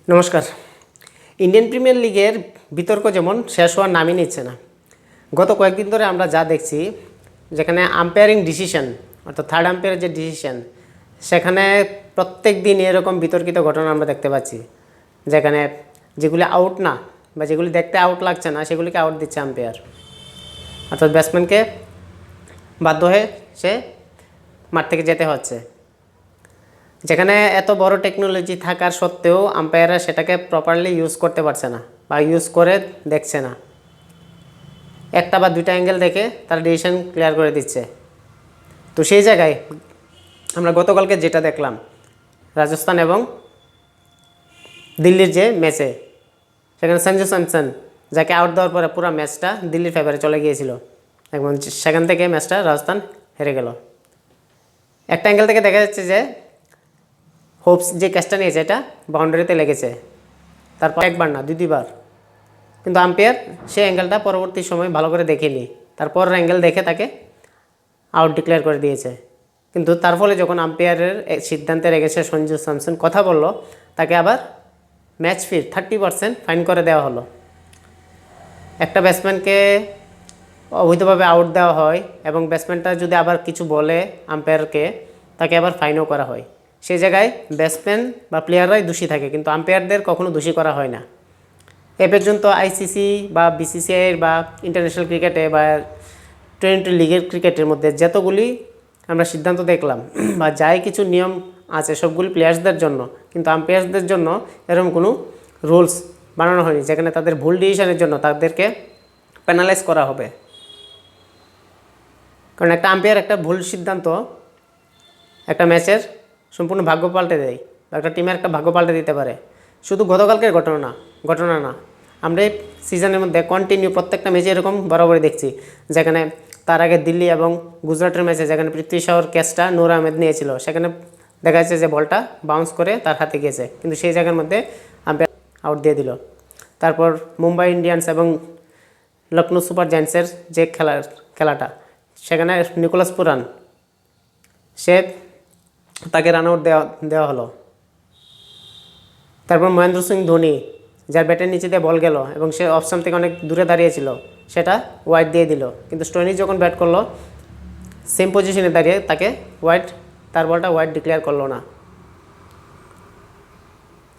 নমস্কার। Indian premier লিগের বিতর্ক যেমন শেষ হওয়ার নামই নিচ্ছে না। গত কয়েকদিন ধরে আমরা যা দেখছি, যেখানে আম্পায়ারিং ডিসিশন অর্থাৎ থার্ড আম্পায়ারের যে ডিসিশন, সেখানে প্রত্যেক দিন এরকম বিতর্কিত ঘটনা আমরা দেখতে পাচ্ছি, যেখানে যেগুলি আউট না বা যেগুলি দেখতে আউট লাগছে না সেগুলিকে আউট দিচ্ছে আম্পায়ার, অর্থাৎ ব্যাটসম্যানকে বাধ্য হয়ে সে মাঠ থেকে যেতে হচ্ছে। যেখানে এত বড় টেকনোলজি থাকার সত্ত্বেও আম্পায়াররা সেটাকে প্রপারলি ইউজ করতে পারছে না বা ইউজ করে দেখছে না। একটা বা দুইটা অ্যাঙ্গেল দেখে তারা ডিসিশন ক্লিয়ার করে দিচ্ছে। তো সেই জায়গায় আমরা গতকালকে যেটা দেখলাম, রাজস্থান এবং দিল্লির যে ম্যাচে, সেখানে সঞ্জু স্যামসন যাকে আউট দেওয়ার পরে পুরো ম্যাচটা দিল্লির ফেভারে চলে গিয়েছিল এবং সেখান থেকে ম্যাচটা রাজস্থান হেরে গেল। একটা অ্যাঙ্গেল থেকে দেখা যাচ্ছে যে হোপস যে ক্যাচটা নিয়েছে এটা বাউন্ডারিতে লেগেছে, তারপর একবার না দুইবার, কিন্তু আম্পায়ার সেই অ্যাঙ্গেলটা পরবর্তী সময় ভালো করে দেখেনি, তারপর অ্যাঙ্গেল দেখে তাকে আউট ডিক্লেয়ার করে দিয়েছে। কিন্তু তার ফলে যখন আম্পায়ারের সিদ্ধান্তে রেগেছে সঞ্জু স্যামসন কথা বলল, তাকে আবার ম্যাচ ফি 30% ফাইন করে দেওয়া হলো। একটা ব্যাটসম্যানকে অবৈধভাবে আউট দেওয়া হয় এবং ব্যাটসম্যানটা যদি আবার কিছু বলে আম্পায়ারকে, তাকে আবার ফাইনও করা হয়। সেই জায়গায় ব্যাটসম্যান বা প্লেয়াররাই দোষী থাকে, কিন্তু আম্পায়ারদের কখনো দোষী করা হয় না। এ পর্যন্ত আইসিসি বা বিসিসিআইয়ের বা ইন্টারন্যাশনাল ক্রিকেটে বা টোয়েন্টি লিগের ক্রিকেটের মধ্যে যতগুলি আমরা সিদ্ধান্ত দেখলাম বা যাই কিছু নিয়ম আছে সবগুলি প্লেয়ার্সদের জন্য, কিন্তু আম্পায়ার্সদের জন্য এরকম কোনো রুলস বানানো হয়নি যেখানে তাদের ভুল ডিসিশনের জন্য তাদেরকে পেনালাইজ করা হবে। কারণ একটা আম্পায়ার একটা ভুল সিদ্ধান্ত একটা ম্যাচের সম্পূর্ণ ভাগ্য পাল্টে দেয় বা একটা টিমের একটা ভাগ্য পাল্টে দিতে পারে। শুধু গতকালকের ঘটনা না, আমরা এই সিজনের মধ্যে কন্টিনিউ প্রত্যেকটা ম্যাচে এরকম বরাবরই দেখছি, যেখানে তার আগে দিল্লি এবং গুজরাটের ম্যাচে যেখানে পৃথ্বী শাওর ক্যাচটা নূর আহমেদ নিয়েছিল, সেখানে দেখা যাচ্ছে যে বলটা বাউন্স করে তার হাতে গিয়েছে, কিন্তু সেই জায়গার মধ্যে আম্পায়ার আউট দিয়ে দিল। তারপর মুম্বাই ইন্ডিয়ান্স এবং লখনৌ সুপার জায়ান্টসের যে খেলাটা, সেখানে নিকোলাস পুরান সে তাকে রান আউট দেওয়া হলো। তারপর মহেন্দ্র সিং ধোনি যার ব্যাটের নিচে দিয়ে বল গেল এবং সে অপশন থেকে অনেক দূরে দাঁড়িয়েছিল, সেটা ওয়াইড দিয়ে দিল। কিন্তু স্টোনিস যখন ব্যাট করলো সেম পজিশনে দাঁড়িয়ে তাকে তার বলটা ওয়াইড ডিক্লেয়ার করলো না।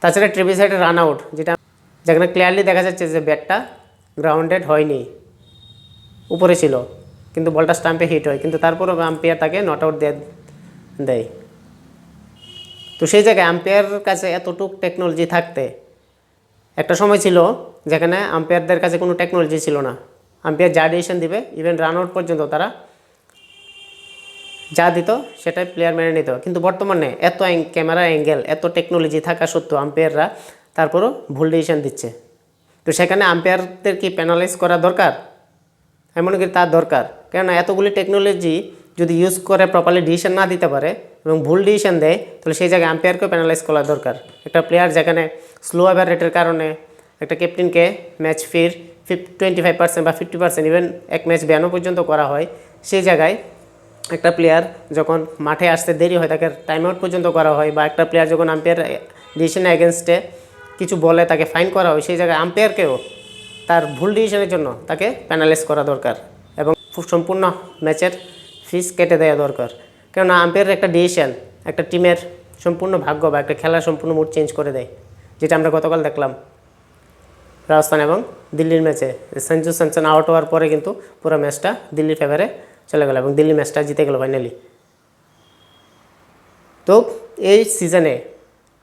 তাছাড়া ট্রেভিস হেডের রান আউট, যেখানে ক্লিয়ারলি দেখা যাচ্ছে যে ব্যাটটা গ্রাউন্ডেড হয়নি, উপরে ছিল, কিন্তু বলটা স্টাম্পে হিট হয়, কিন্তু তারপরও আম্পায়ার তাকে নট আউট দেয়। তো সেই জায়গায় আম্পায়ারের কাছে এতটুক টেকনোলজি থাকতে, একটা সময় ছিল যেখানে আম্পায়ারদের কাছে কোনো টেকনোলজি ছিল না, আম্পায়ার যা ডিসিশন দিবে ইভেন রান আউট পর্যন্ত তারা যা দিত সেটাই প্লেয়ার মেনে নিত। কিন্তু বর্তমানে এত ক্যামেরা অ্যাঙ্গেল, এত টেকনোলজি থাকা সত্ত্বেও আম্পায়াররা তারপরও ভুল ডিসিশন দিচ্ছে। তো সেখানে আম্পায়ারদের কি পেনালাইজ করা দরকার? এমনকি তার দরকার, কেননা এতগুলি টেকনোলজি যদি ইউজ করে প্রপারলি ডিসিশন না দিতে পারে এবং ভুল ডিসিশন দেয়, তাহলে সেই জায়গায় আম্পায়ারকেও প্যানালাইজ করা দরকার। একটা প্লেয়ার যেখানে স্লো ওভার রেটের কারণে একটা ক্যাপ্টেনকে ম্যাচ ফির 25% বা 50%, ইভেন এক ম্যাচ ব্যানও পর্যন্ত করা হয়, সেই জায়গায় একটা প্লেয়ার যখন মাঠে আসতে দেরি হয় তাকে টাইম আউট পর্যন্ত করা হয়, বা একটা প্লেয়ার যখন আম্পায়ার ডিসিশনের এগেনস্টে কিছু বলে তাকে ফাইন করা হয়, সেই জায়গায় আম্পায়ারকেও তার ভুল ডিসিশনের জন্য তাকে প্যানালাইজ করা দরকার এবং সম্পূর্ণ ম্যাচের ফিস কেটে দেওয়া দরকার। কেননা আম্পায়ারের একটা ডিসিশন একটা টিমের সম্পূর্ণ ভাগ্য বা একটা খেলার সম্পূর্ণ মুড চেঞ্জ করে দেয়, যেটা আমরা গতকাল দেখলাম রাজস্থান এবং দিল্লির ম্যাচে। সঞ্জু স্যামসন আউট হওয়ার পরে কিন্তু পুরো ম্যাচটা দিল্লির ফেভারে চলে গেল এবং দিল্লি ম্যাচটা জিতে গেল ফাইনালি। তো এই সিজনে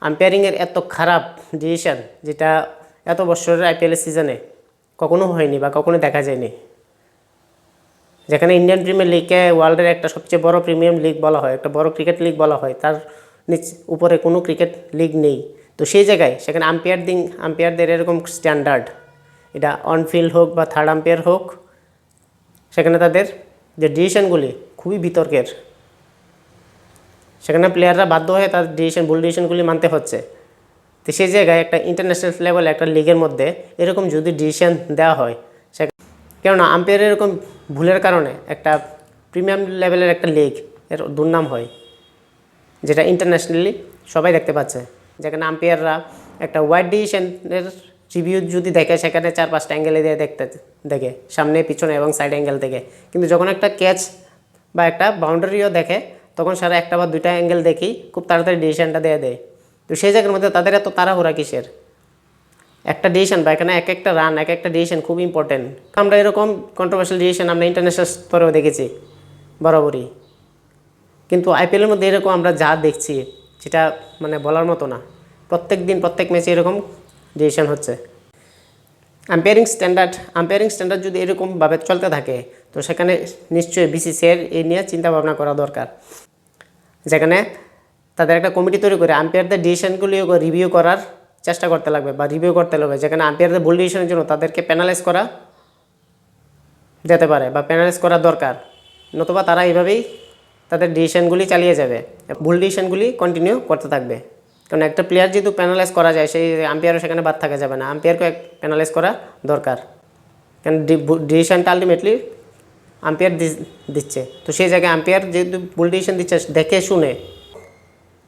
আম্পায়ারিংয়ের এত খারাপ ডিসিশন, যেটা এত বছরের আইপিএলের সিজনে কখনো হয়নি বা কখনো দেখা যায়নি। যেখানে ইন্ডিয়ান প্রিমিয়ার লিগকে ওয়ার্ল্ডের একটা সবচেয়ে বড় প্রিমিয়াম লিগ বলা হয়, একটা বড় ক্রিকেট লিগ বলা হয়, তার উপরে কোনো ক্রিকেট লিগ নেই। তো সেই জায়গায় সেখানে আম্পায়ারদের এরকম স্ট্যান্ডার্ড, এটা অনফিল্ড হোক বা থার্ড আম্পায়ার হোক, সেখানে তাদের যে ডিসিশনগুলি খুবই বিতর্কের, সেখানে প্লেয়াররা বাধ্য হয়ে তার ভুল ডিসিশনগুলি মানতে হচ্ছে। তো সেই জায়গায় একটা ইন্টারন্যাশনাল লেভেলে একটা লিগের মধ্যে এরকম যদি ডিসিশন দেওয়া হয়, কেননা আম্পায়ারের এরকম ভুলের কারণে একটা প্রিমিয়াম লেভেলের একটা লিগ এর দুর্নাম হয়, যেটা ইন্টারন্যাশনালি সবাই দেখতে পাচ্ছে। যেখানে আম্পায়াররা একটা ওয়াইড ডিসিশনের রিভিউ যদি দেখে সেখানে 4-5টা অ্যাঙ্গেলে দিয়ে দেখে সামনে পিছনে এবং সাইড অ্যাঙ্গেল থেকে, কিন্তু যখন একটা ক্যাচ বা একটা বাউন্ডারিও দেখে তখন সারা একটা বা দুইটা অ্যাঙ্গেল দেখি খুব তাড়াতাড়ি ডিসিশনটা দিয়ে দেয়। তো সেই জায়গার মধ্যে তাদের এত তাড়াহুড়া কিসের? একটা ডিসিশন বা এখানে এক একটা রান, এক একটা ডিসিশন খুব ইম্পর্টেন্ট। আমরা এরকম কন্ট্রোভার্সিয়াল ডিসিশন আমরা ইন্টারন্যাশনাল স্তরেও দেখেছি বরাবরই, কিন্তু আইপিএলের মধ্যে এরকম আমরা যা দেখছি সেটা মানে বলার মতো না। প্রত্যেক দিন প্রত্যেক ম্যাচে এরকম ডিসিশন হচ্ছে। আম্পায়ারিং স্ট্যান্ডার্ড যদি এরকমভাবে চলতে থাকে তো সেখানে নিশ্চয়ই বিসিসিআইয়ের এই নিয়ে চিন্তা ভাবনা করা দরকার, যেখানে তাদের একটা কমিটি তৈরি করে আম্পায়ারদের ডিসিশনগুলিও রিভিউ করার চেষ্টা করতে লাগবে বা রিভিউ করতে হবে, যেখানে আম্পায়ারদের ভুল ডিসিশনের জন্য তাদেরকে পেনালাইজ করা যেতে পারে বা পেনালাইজ করা দরকার, নতুবা তারা এইভাবেই তাদের ডিসিশনগুলি চালিয়ে যাবে, ভুল ডিসিশনগুলি কন্টিনিউ করতে থাকবে। কারণ একটা প্লেয়ার যেহেতু প্যানালাইজ করা যায়, সেই আম্পায়ারও সেখানে বাদ থাকা যাবে না, আম্পায়ারকে প্যানালাইজ করা দরকার। কারণ ডিসিশনটা আলটিমেটলি আম্পায়ার দিচ্ছে, তো সেই জায়গায় আম্পায়ার যেহেতু ভুল ডিসিশন দিচ্ছে দেখে শুনে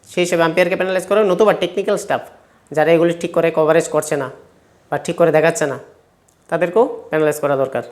সেই হিসেবে আম্পায়ারকে প্যানালাইজ করে, নতুবা টেকনিক্যাল স্টাফ যারা এগুলি ঠিক করে কভারেজ করছে না বা ঠিক করে দেখাচ্ছে না তাদেরকেও প্যানালাইজ করা দরকার।